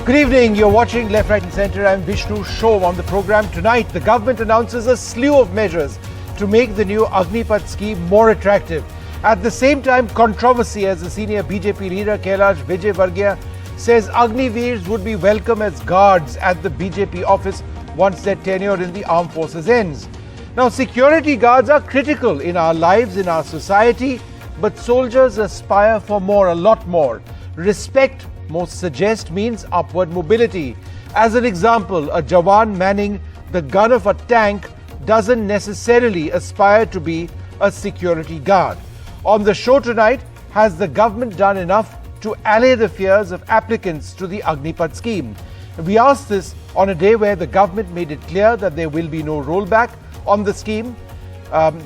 Good evening, you're watching Left, Right and Centre. I'm Vishnu Show. On the programme tonight, the government announces a slew of measures to make the new Agnipath scheme more attractive. At the same time, controversy as the senior BJP leader Agniveers says Agniveers would be welcome as guards at the BJP office once their tenure in the armed forces ends. Now, security guards are critical in our lives, in our society, but soldiers aspire for more, a lot more. Respect, most suggest, means upward mobility. As an example, a Jawan manning the gun of a tank doesn't necessarily aspire to be a security guard. On the show tonight, has the government done enough to allay the fears of applicants to the Agnipath scheme? We asked this on a day where the government made it clear that there will be no rollback on the scheme.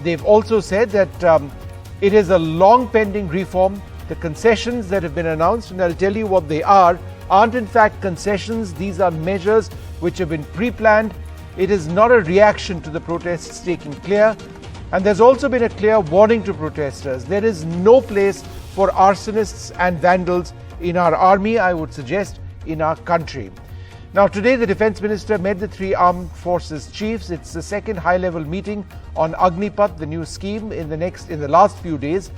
They've also said that it is a long pending reform. The concessions that have been announced, and I'll tell you what they are, aren't in fact concessions. These are measures which have been pre-planned. It is not a reaction to the protests taking clear. And there's also been a clear warning to protesters. There is no place for arsonists and vandals in our army, I would suggest, in our country. Now, today the Defence Minister met the three armed forces chiefs. It's the second high-level meeting on Agnipath, the new scheme, in the last few days.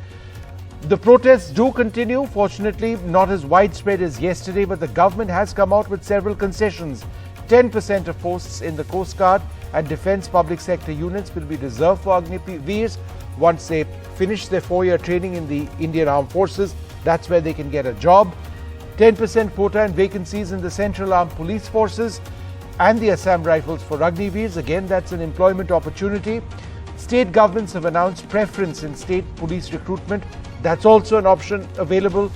The protests do continue, fortunately not as widespread as yesterday, but the government has come out with several concessions. 10% of posts in the Coast Guard and Defence public sector units will be reserved for Agniveers once they finish their 4-year training in the Indian Armed Forces. That's where they can get a job. 10% quota and vacancies in the Central Armed Police Forces and the Assam Rifles for Agniveers. Again, that's an employment opportunity. State governments have announced preference in state police recruitment. That's also an option available.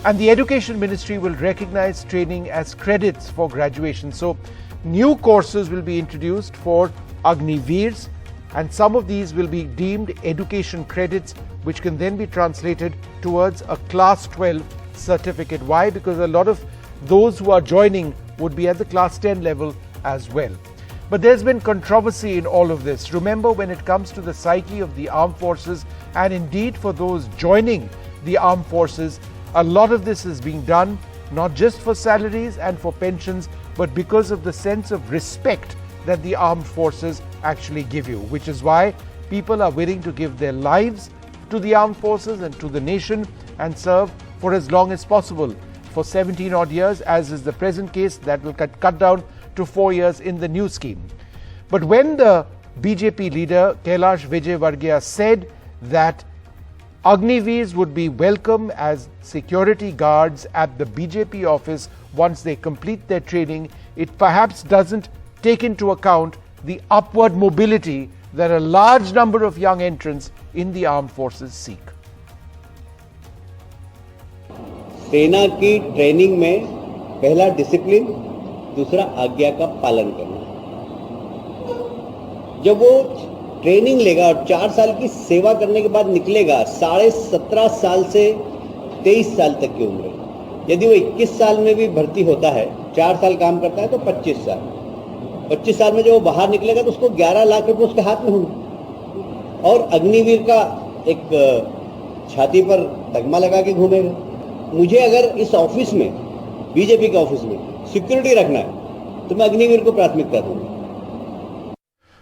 And the Education Ministry will recognize training as credits for graduation. So new courses will be introduced for Agniveers, and some of these will be deemed education credits, which can then be translated towards a Class 12 certificate. Why? Because a lot of those who are joining would be at the Class 10 level as well. But there's been controversy in all of this. Remember, when it comes to the psyche of the armed forces, and indeed for those joining the armed forces, a lot of this is being done not just for salaries and for pensions, but because of the sense of respect that the armed forces actually give you, which is why people are willing to give their lives to the armed forces and to the nation and serve for as long as possible. For 17 odd years, as is the present case, that will cut down to 4 years in the new scheme. But when the BJP leader Agniveers said that Agniveers would be welcome as security guards at the BJP office once they complete their training, it perhaps doesn't take into account the upward mobility that a large number of young entrants in the armed forces seek. सेना की training में पहला discipline, दूसरा आज्ञा का पालन करना। जब वो ट्रेनिंग लेगा और 4 साल की सेवा करने के बाद निकलेगा, 17.5 साल से 23 साल तक की उम्र। यदि वो 21 साल में भी भर्ती होता है, 4 साल काम करता है तो 25 साल। 25 साल में जब वो बाहर निकलेगा तो उसको 11 लाख रुपए उसके हाथ में होंगे और अग्निवीर का एक छाती पर तगमा लगा के घूमेगा। मुझे अगर इस ऑफिस में, बीजेपी के ऑफिस में सिक्योरिटी रखना है तो मैं अग्निवीर को प्राथमिकता दूंगा।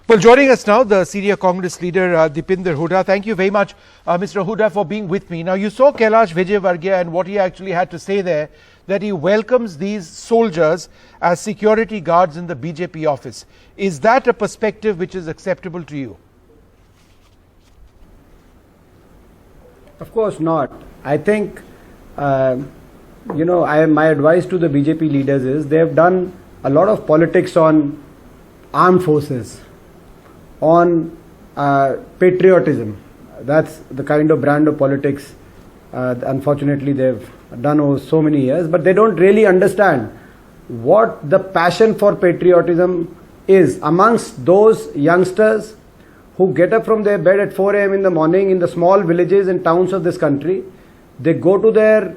Well, joining us now, the senior Congress leader, Deepinder Hooda. Thank you very much, Mr. Hooda, for being with me. Now, you saw Agniveers and what he actually had to say there, that he welcomes these soldiers as security guards in the BJP office. Is that a perspective which is acceptable to you? Of course not. I think, my advice to the BJP leaders is they have done a lot of politics on armed forces, on patriotism. That's the kind of brand of politics unfortunately they've done over so many years, but they don't really understand what the passion for patriotism is amongst those youngsters who get up from their bed at 4 a.m. in the morning in the small villages and towns of this country. They go to their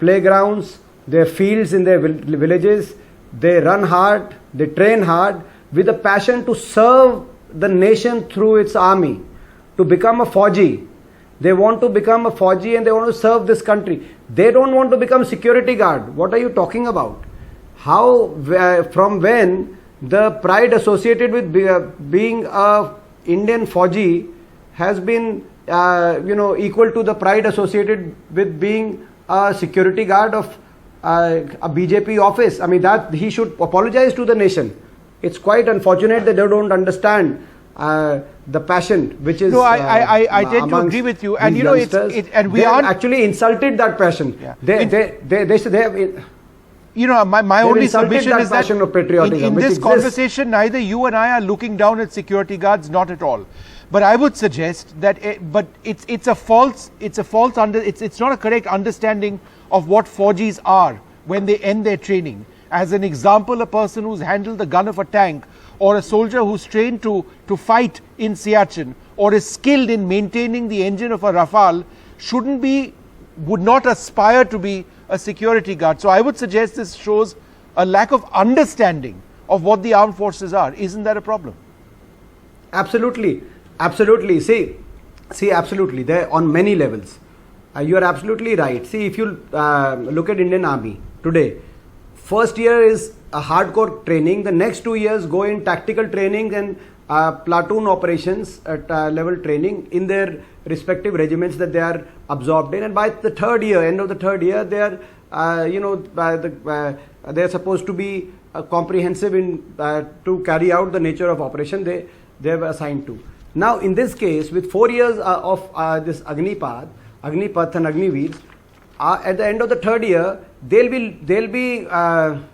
playgrounds, their fields in their villages, they run hard, they train hard with a passion to serve the nation through its army, to become a Fauji. They want to become a Fauji and they want to serve this country. They don't want to become security guard. What are you talking about? from when the pride associated with being a Indian Fauji has been equal to the pride associated with being a security guard of a BJP office. I mean, that he should apologize to the nation. It's quite unfortunate that they don't understand the passion which is. No, I tend to agree with you, and we are actually insulted that passion. Yeah. They should have. My only submission is that of patriotism, in this conversation, neither you and I are looking down at security guards, not at all. But I would suggest that, it's not a correct understanding of what Faujis are when they end their training. As an example, a person who's handled the gun of a tank, or a soldier who's trained to fight in Siachen, or is skilled in maintaining the engine of a Rafale, would not aspire to be a security guard. So I would suggest this shows a lack of understanding of what the armed forces are. Isn't that a problem? Absolutely. See, absolutely. They're on many levels. You are absolutely right. See, if you look at Indian Army today, first year is a hardcore training. The next 2 years go in tactical training and platoon operations at level training in their respective regiments that they are absorbed in. And by the third year, end of the third year, they are, they are supposed to be comprehensive in to carry out the nature of operation they were assigned to. Now, in this case, with 4 years of this Agnipath and Agniveers, at the end of the third year, they'll be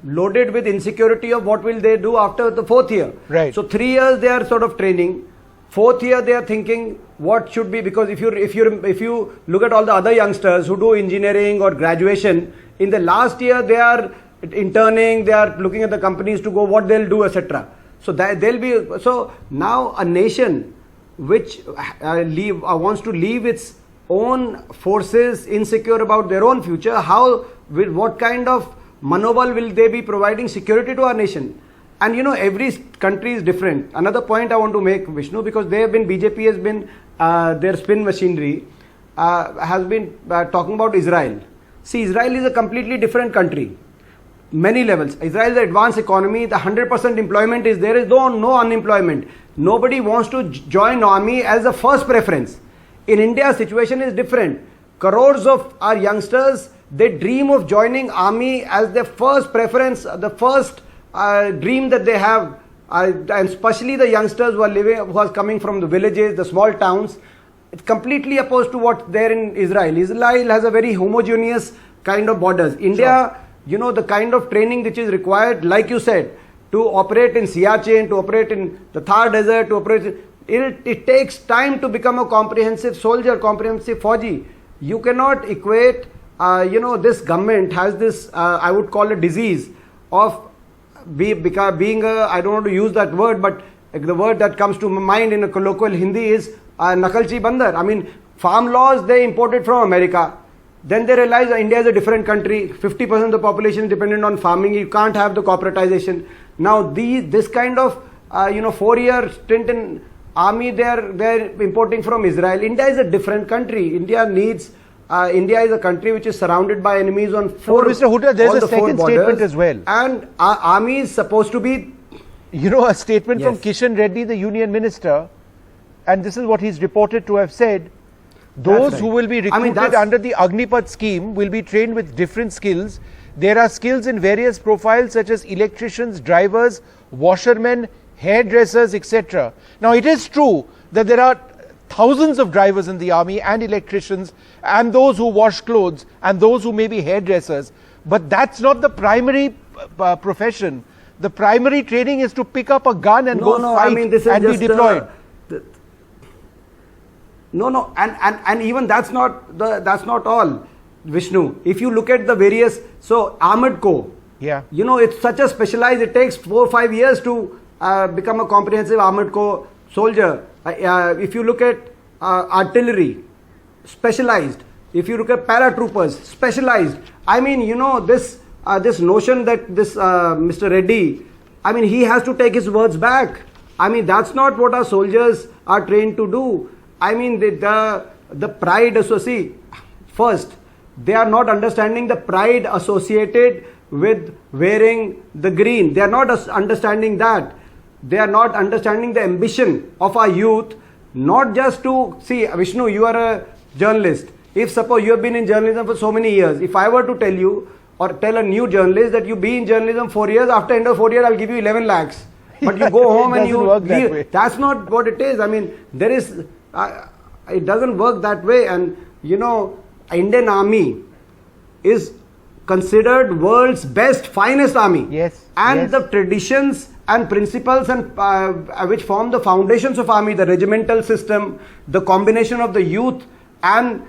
loaded with insecurity of what will they do after the fourth year. Right. So 3 years they are sort of training. Fourth year they are thinking what should be, because if you look at all the other youngsters who do engineering or graduation, in the last year they are interning, they are looking at the companies to go what they'll do, etc. So so now a nation which wants to leave its own forces insecure about their own future, what kind of manoval will they be providing security to our nation? And every country is different. Another point I want to make, Vishnu, because BJP has been their spin machinery has been talking about Israel. See, Israel is a completely different country. Many levels. Israel is an advanced economy. The 100% employment is there. Is no unemployment. Nobody wants to join army as a first preference. In India, situation is different. Crores of our youngsters, they dream of joining army as their first preference, the first dream that they have, and especially the youngsters who are coming from the villages, the small towns. It's completely opposed to what there in Israel. Israel has a very homogeneous kind of borders. India, sure. The kind of training which is required, like you said, to operate in Siachen, to operate in the Thar Desert, to operate. It takes time to become a comprehensive soldier, comprehensive Fauji. You cannot equate, this government has this, I would call a disease of being I don't want to use that word, but the word that comes to my mind in a colloquial Hindi is nakalchi bandar. I mean, farm laws, they imported from America. Then they realized India is a different country. 50% of the population is dependent on farming. You can't have the corporatization. Now, this kind of, 4-year stint in army, they're importing from Israel. India is a different country. India is a country which is surrounded by enemies on Mr. Hooda, there's a second statement as well. And our army is supposed to be... a statement from Kishan Reddy, the union minister, and this is what he's reported to have said. Those who will be recruited under the Agnipat scheme will be trained with different skills. There are skills in various profiles such as electricians, drivers, washermen, hairdressers, etc. Now, it is true that there are thousands of drivers in the army and electricians and those who wash clothes and those who may be hairdressers. But that's not the primary profession. The primary training is to pick up a gun and go fight and be deployed. And even that's not all, Vishnu. If you look at the various, armored corps, it's such a specialized, it takes 4 or 5 years to become a comprehensive armored corps soldier. If you look at artillery, specialized. If you look at paratroopers, specialized. I mean, this notion that this Mr. Reddy, I mean, he has to take his words back. I mean, that's not what our soldiers are trained to do. I mean, the pride associated, first, they are not understanding the pride associated with wearing the green. They are not understanding that. They are not understanding the ambition of our youth, not just to see. Vishnu, you are a journalist. If suppose you have been in journalism for so many years, if I were to tell you or tell a new journalist that you be in journalism 4 years, after end of 4 years I'll give you 11 lakhs. But you go home and you leave. That's not what it is. I mean, there is, it doesn't work that way. And you know, Indian Army is considered world's best, finest army. Yes. And yes. the traditions and principles and which form the foundations of army, the regimental system, the combination of the youth and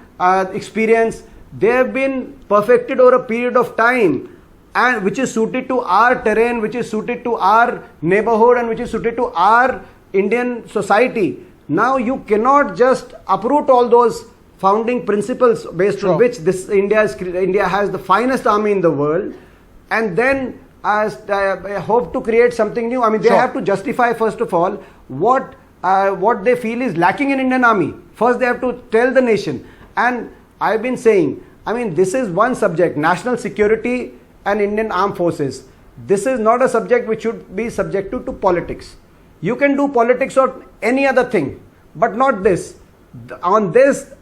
experience, they have been perfected over a period of time, and which is suited to our terrain, which is suited to our neighborhood, and which is suited to our Indian society. Now you cannot just uproot all those founding principles based on which this India has the finest army in the world, and then hope to create something new. I mean, they have to justify first of all what they feel is lacking in Indian Army. First, they have to tell the nation. And I've been saying, I mean, this is one subject: national security and Indian Armed Forces. This is not a subject which should be subjected to politics. You can do politics or any other thing, but not this. On this,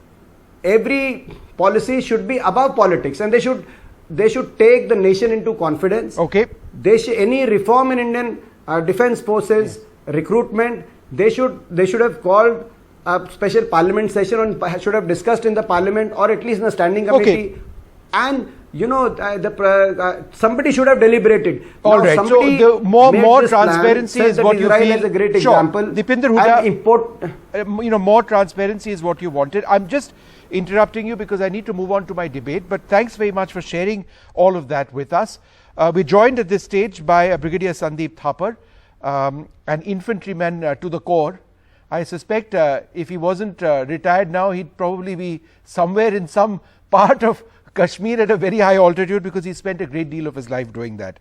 every policy should be above politics, and they should take the nation into confidence. Okay. Any reform in Indian defense forces, recruitment, they should have called a special parliament session and should have discussed in the parliament, or at least in a standing committee. Okay. And you know, somebody should have deliberated. All right. So the more transparency is what you feel. Is a great example. Dipinder Huda, more transparency is what you wanted. I'm just interrupting you because I need to move on to my debate. But thanks very much for sharing all of that with us. We're joined at this stage by Brigadier Sandeep Thapar, an infantryman to the core. I suspect if he wasn't retired now, he'd probably be somewhere in some part of Kashmir at a very high altitude, because he spent a great deal of his life doing that.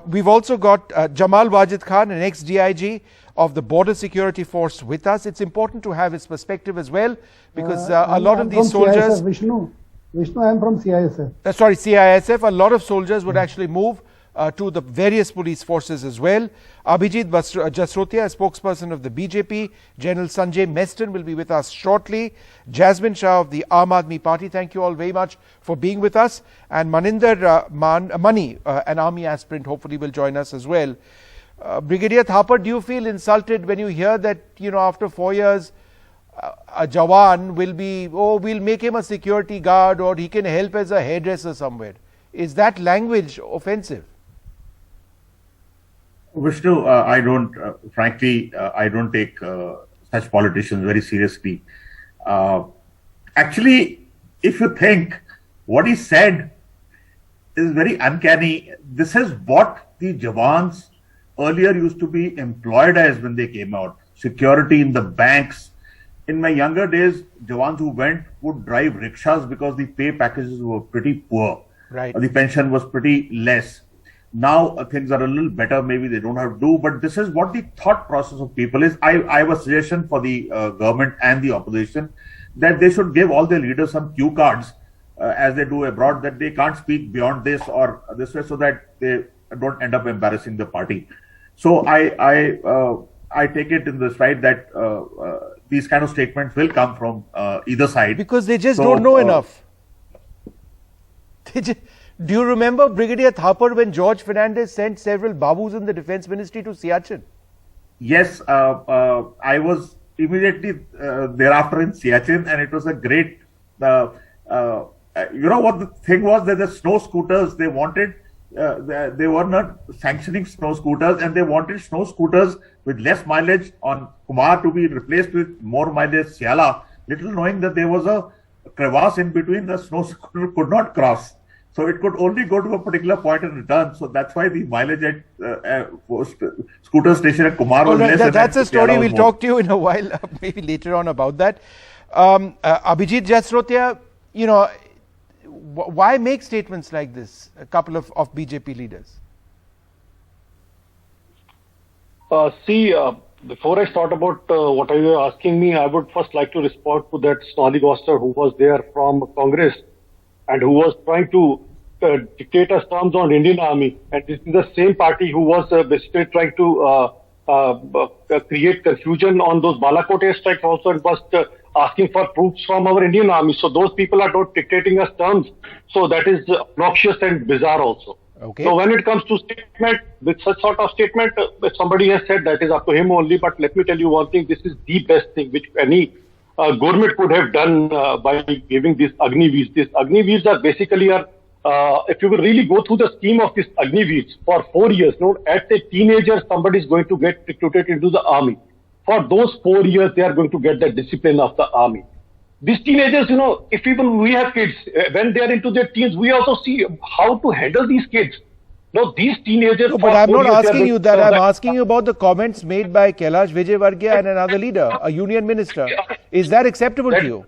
We've also got Jamal Wajid Khan, an ex-DIG of the Border Security Force, with us. It's important to have his perspective as well, because a lot of these soldiers... Vishnu, I am from CISF. CISF. A lot of soldiers would actually move to the various police forces as well. Abhijit Jasrotia, a spokesperson of the BJP. General Sanjay Meston will be with us shortly. Jasmine Shah of the Aam Aadmi Party. Thank you all very much for being with us. And Maninder Mani, an army aspirant, hopefully will join us as well. Brigadier Thapar, do you feel insulted when you hear that, after 4 years, a Jawan will be, we'll make him a security guard, or he can help as a hairdresser somewhere? Is that language offensive? Vishnu, I don't, frankly, I don't take such politicians very seriously. Actually, if you think what he said is very uncanny, this is what the Jawans earlier used to be employed as when they came out. Security in the banks. In my younger days, Jawans who went would drive rickshaws because the pay packages were pretty poor. Right. The pension was pretty less. Now things are a little better. Maybe they don't have to do, but this is what the thought process of people is. I have a suggestion for the government and the opposition that they should give all their leaders some cue cards as they do abroad, that they can't speak beyond this or this way, so that they don't end up embarrassing the party. So I take it in the stride that these kind of statements will come from either side. Because they just don't know enough. Do you remember, Brigadier Thapar, when George Fernandez sent several Babus in the Defence Ministry to Siachen? Yes, I was immediately thereafter in Siachen, and it was a great, you know what the thing was, that the snow scooters, they wanted, they were not sanctioning snow scooters, and they wanted snow scooters with less mileage on Kumar to be replaced with more mileage Siala, little knowing that there was a crevasse in between the snow scooter could not cross. So it could only go to a particular point and return. So that's why the mileage at scooter station at Kumar was less. That's a story we'll talk to you in a while, maybe later on about that. Abhijit Jasrotia, why make statements like this, a couple of BJP leaders? Before I start about what you were asking me, I would first like to respond to that snollygoster who was there from Congress and who was trying to dictate us terms on Indian Army, and this is the same party who was basically trying to create confusion on those Balakot strikes also, and was asking for proofs from our Indian Army. So those people are not dictating us terms. So that is obnoxious and bizarre also. Okay. So when it comes to statement, with such sort of statement, if somebody has said, that is up to him only. But let me tell you one thing, this is the best thing which any government could have done by giving these Agniveers. These Agniveers are basically, if you will really go through the scheme of this Agniveers for 4 years, as a teenager, somebody is going to get recruited into the army. For those 4 years, they are going to get the discipline of the army. These teenagers, if even we have kids, when they are into their teens, we also see how to handle these kids. No, these teenagers... No, but I'm not asking you that. I'm asking you about the comments made by Kailash Vijayvargiya and another leader, a union minister. Is that acceptable to you?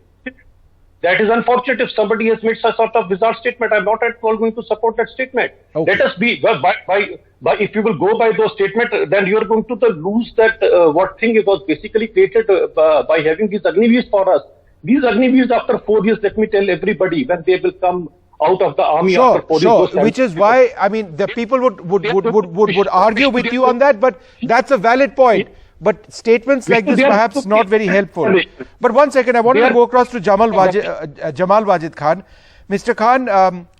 That is unfortunate. If somebody has made such sort of bizarre statement, I'm not at all going to support that statement. Okay. Let us be, if you will go by those statements, then you are going to lose that, what thing it was basically created by having these Agniveers for us. These Agniveers, after 4 years, let me tell everybody, when they will come out of the army after 4 years. Sure, which is why, I mean, the people would argue with you on that, but that's a valid point. But statements like this perhaps not very helpful. But 1 second, I wanted to go across to Jamal Wajid Khan. Mr. Khan,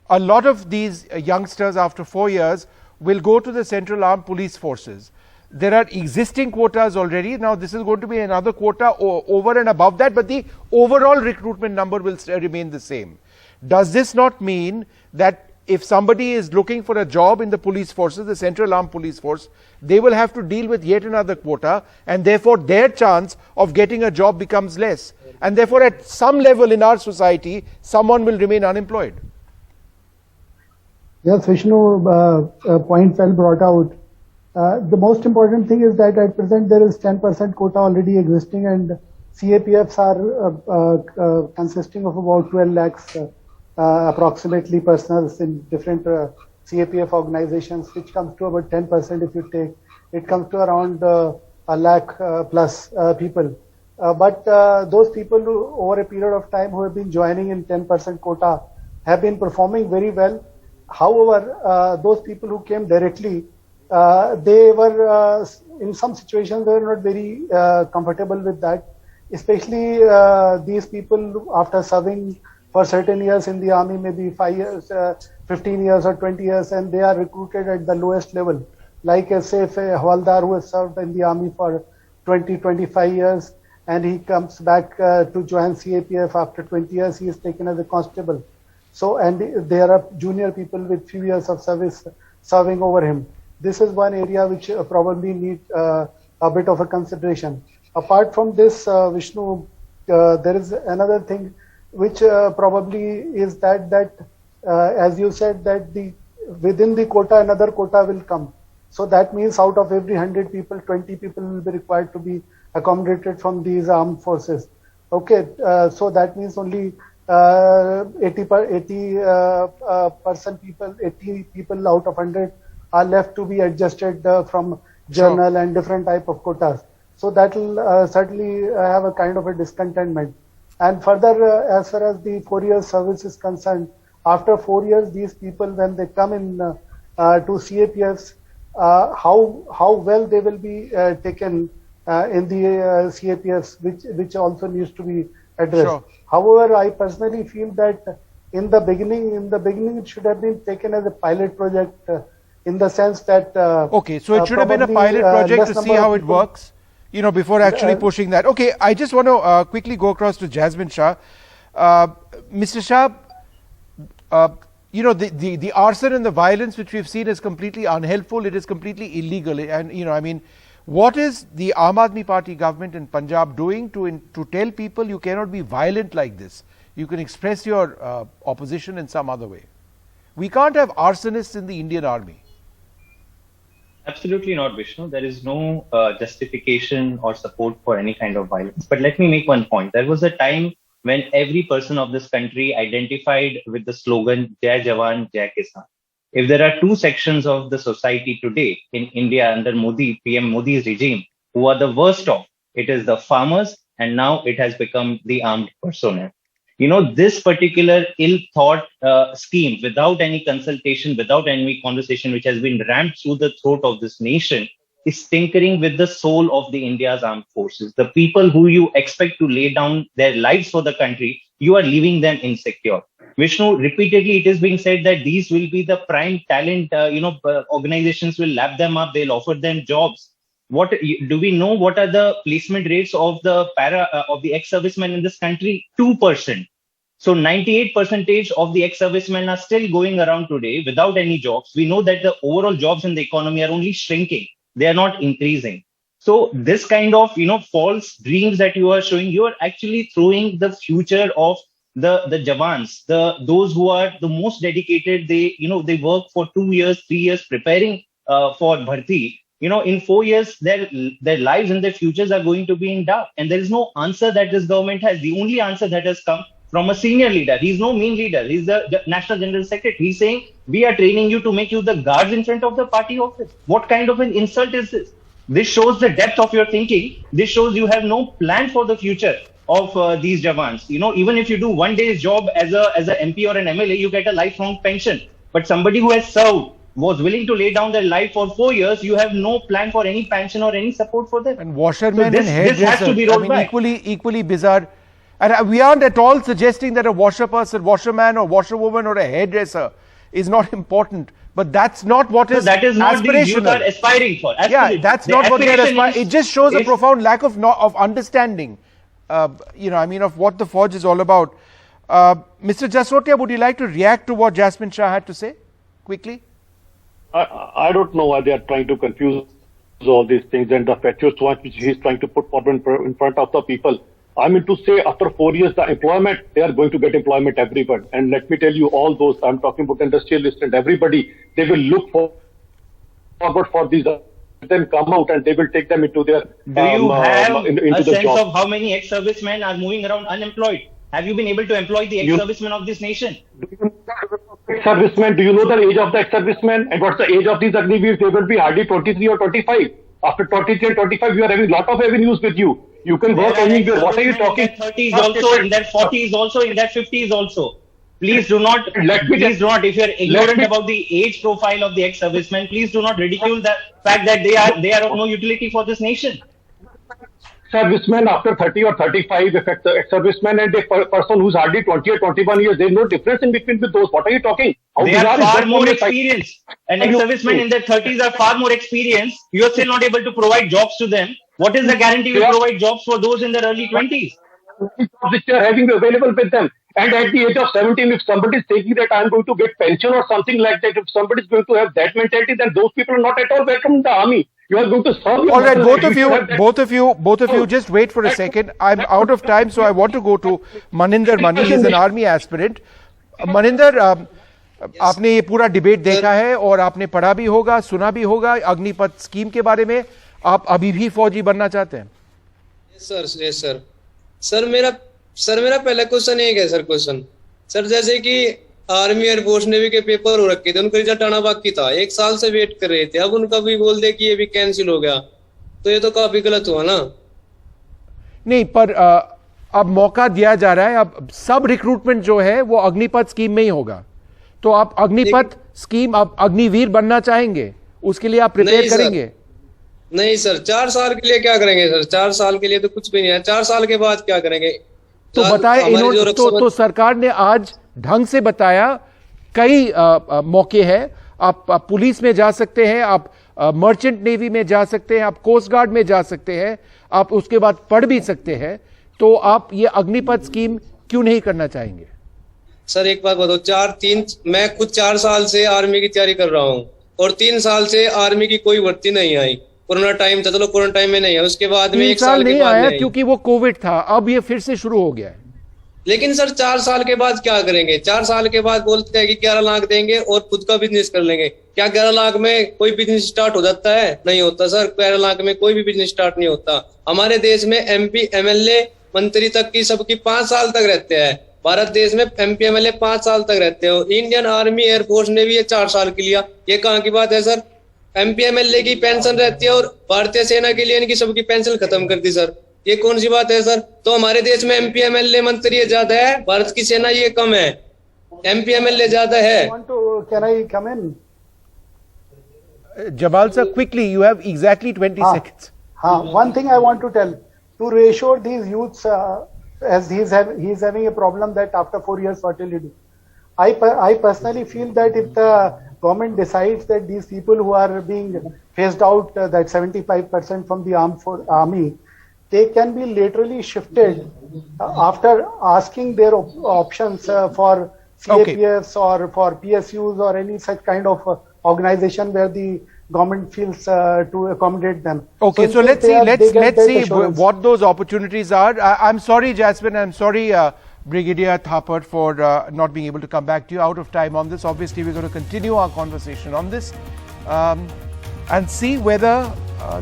a lot of these youngsters after 4 years will go to the Central Armed Police Forces. There are existing quotas already. Now this is going to be another quota over and above that, but the overall recruitment number will remain the same. Does this not mean that if somebody is looking for a job in the police forces, the Central Armed Police Force, they will have to deal with yet another quota, and therefore their chance of getting a job becomes less. And therefore at some level in our society, someone will remain unemployed. Yes, Vishnu, point well brought out. The most important thing is that at present there is 10% quota already existing, and CAPFs are consisting of about 12 lakhs approximately personals in different CAPF organizations, which comes to about 10% if you take. It comes to around a lakh plus people. But those people who, over a period of time, who have been joining in 10% quota have been performing very well. However, those people who came directly, they were in some situations they were not very comfortable with that, especially these people after serving for certain years in the army, maybe 5 years, 15 years or 20 years, and they are recruited at the lowest level. Like say if a Hawaldar who has served in the army for 20, 25 years, and he comes back to join CAPF after 20 years, he is taken as a constable. So, and there are junior people with few years of service serving over him. This is one area which probably need a bit of a consideration. Apart from this, Vishnu, there is another thing which probably is that as you said, that within the quota another quota will come. So that means out of every 100 people, 20 people will be required to be accommodated from these armed forces. Okay, so that means only 80 people out of 100 are left to be adjusted from journal and different type of quotas. So that will certainly have a kind of a discontentment. And further, as far as the 4 years service is concerned, after 4 years, these people, when they come in to CAPFs, how well they will be taken in the CAPFs, which also needs to be addressed. Sure. However, I personally feel that in the beginning, it should have been taken as a pilot project, in the sense that okay, so it should have been a pilot project to see how it works, before actually pushing that. Okay, I just want to quickly go across to Jasmine Shah. Mr. Shah, the arson and the violence which we've seen is completely unhelpful. It is completely illegal, and what is the Aam Aadmi Party government in Punjab doing to tell people you cannot be violent like this? You can express your opposition in some other way. We can't have arsonists in the Indian Army. Absolutely not, Vishnu. There is no justification or support for any kind of violence. But let me make one point. There was a time when every person of this country identified with the slogan Jai Jawan, Jai Kisan. If there are two sections of the society today in India under PM Modi's regime, who are the worst off, it is the farmers, and now it has become the armed personnel. this particular ill-thought scheme, without any consultation, without any conversation, which has been rammed through the throat of this nation, is tinkering with the soul of the India's armed forces. The people who you expect to lay down their lives for the country, you are leaving them insecure. Vishnu, repeatedly it is being said that these will be the prime talent, organizations will lap them up, they'll offer them jobs. What do we know? What are the placement rates of the ex-servicemen in this country? 2%. So 98% of the ex-servicemen are still going around today without any jobs. We know that the overall jobs in the economy are only shrinking. They are not increasing. So this kind of, false dreams that you are showing, you are actually throwing the future of the Jawans, those who are the most dedicated. They work for 2 years, 3 years preparing for Bharti. In 4 years, their lives and their futures are going to be in doubt. And there is no answer that this government has. The only answer that has come from a senior leader. He's no mean leader. He's the National General Secretary. He's saying, we are training you to make you the guards in front of the party office. What kind of an insult is this? This shows the depth of your thinking. This shows you have no plan for the future of these Jawans. Even if you do one day's job as a MP or an MLA, you get a lifelong pension. But somebody who has served, was willing to lay down their life for 4 years, you have no plan for any pension or any support for them. And washermen so and hairdressers, this has to be rolled back. Equally bizarre. And we aren't at all suggesting that a washerman or washerwoman or a hairdresser is not important. But that's not what is that is not the youth are aspiring for. Yeah, that's not what they're aspiring. It just shows a profound lack of understanding, of what the forge is all about. Mr. Jasotia, would you like to react to what Jasmine Shah had to say quickly? I don't know why they are trying to confuse all these things and the fatuous ones which he is trying to put forward in front of the people. I mean to say, after 4 years, the employment, they are going to get employment everywhere. And let me tell you, all those, I'm talking about industrialists and everybody, they will look forward for these, then come out and they will take them into their Do you have into a the sense job. of how many ex-servicemen are moving around unemployed? Have you been able to employ the ex-servicemen of this nation? Ex-servicemen, do you know the age of the ex-servicemen? And what's the age of these Agniveers? They will be hardly 23 or 25. After 23 and 25, you are having a lot of avenues with you. You can work anywhere. What are you talking? In their 30s also, in their 40s also, in their 50s also. Please do not, if you are ignorant about the age profile of the ex-servicemen, please do not ridicule the fact that they are of no utility for this nation. Servicemen after 30 or 35, ex-servicemen and a person who's hardly 20 or 21 years, there's no difference in between with those. What are you talking? They are far more experienced. And ex-servicemen in their 30s are far more experienced. You are still not able to provide jobs to them. What is the guarantee you provide jobs for those in their early 20s? Which they are having available with them. And at the age of 17, if somebody is thinking that I'm going to get pension or something like that, if somebody is going to have that mentality, then those people are not at all welcome in the army. You are going to serve. All right, both of you, just wait for a second. I'm out of time, so I want to go to Maninder Mani. He's an army aspirant. Maninder, आपने ये पूरा debate देखा है और आपने पढ़ा भी होगा, सुना भी होगा अग्निपथ स्कीम के बारे में. आप अभी भी फौजी बनना चाहते हैं? सर मेरा पहला क्वेश्चन एक है सर जैसे कि आर्मी एयरफोर्स नेवी के पेपर हो रखे थे, उनका रिजल्ट आना बाकी था, 1 साल से वेट कर रहे थे, अब उनका भी बोल दे कि ये भी कैंसिल हो गया, तो ये तो काफी गलत हुआ ना. नहीं, पर अब मौका दिया जा रहा है. अब सब रिक्रूटमेंट जो है वो अग्निपथ स्कीम में ही होगा. तो आप अग्निपथ स्कीम, आप अग्निवीर बनना चाहेंगे, उसके लिए आप प्रिपेयर करेंगे? नहीं सर, 4 साल के लिए क्या करेंगे सर? 4 साल के लिए तो कुछ भी नहीं है. 4 साल के बाद क्या करेंगे? तो बताए इन्होंने, तो सरकार ने आज ढंग से बताया. कई मौके हैं. आप पुलिस में जा सकते हैं, आप मर्चेंट नेवी में जा सकते हैं, आप कोस्ट गार्ड में जा सकते हैं, आप उसके बाद पढ़ भी सकते हैं. तो आप ये अग्निपथ स्कीम क्यों नहीं करना चाहेंगे? सर एक बात बताओ, मैं खुद 4 साल से आर्मी की तैयारी कर रहा हूँ और 3 साल से आर्मी की कोई भर्ती नहीं आई. कोरोना टाइम था, चलो कोरोना टाइम में नहीं है, उसके बाद में 1 साल के बाद आया क्योंकि वो कोविड था. अब ये फिर से शुरू हो गया है. लेकिन सर 4 साल के बाद क्या करेंगे? 4 साल के बाद बोलते हैं कि 11 लाख देंगे और खुद का बिजनेस कर लेंगे. क्या 11 लाख में कोई बिजनेस स्टार्ट हो जाता है? नहीं होता सर. 11 लाख में कोई भी बिजनेस स्टार्ट नहीं होता. हमारे देश में MP MLA मंत्री तक की सबकी 5 साल तक रहते हैं. भारत देश में MP MLA 5 साल तक रहते हो. इंडियन आर्मी एयरफोर्स ने भी ये 4 साल के लिया. ये कहाँ की बात है सर? MP MLA की पेंशन रहती है और भारतीय सेना के लिए इनकी सबकी पेंशन खत्म कर दी सर. ये कौन सी बात है सर? तो हमारे देश में MP MLA मंत्री ज्यादा है, भारत की सेना ये कम है, MP MLA ज्यादा है। Can I come in? Jamal sir, quickly, you have exactly 20 seconds. One thing I want to tell, to reassure these youths, as he is having a problem that after 4 years what will he do? I personally feel that if the government decides that these people who are being phased out, that 75% from the army, they can be laterally shifted after asking their options for CAPFs or for PSUs or any such kind of organization where the government feels to accommodate them. Okay, so let's see what those opportunities are. I'm sorry, Jasmine. I'm sorry, Brigadier Thapar, for not being able to come back to you. Out of time on this. Obviously, we're going to continue our conversation on this and see whether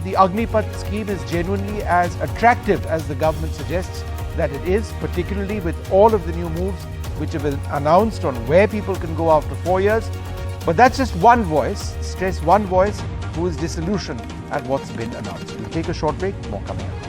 the Agnipat scheme is genuinely as attractive as the government suggests that it is, particularly with all of the new moves which have been announced on where people can go after 4 years. But that's just one voice, stress one voice, who is disillusioned at what's been announced. We'll take a short break, more coming up.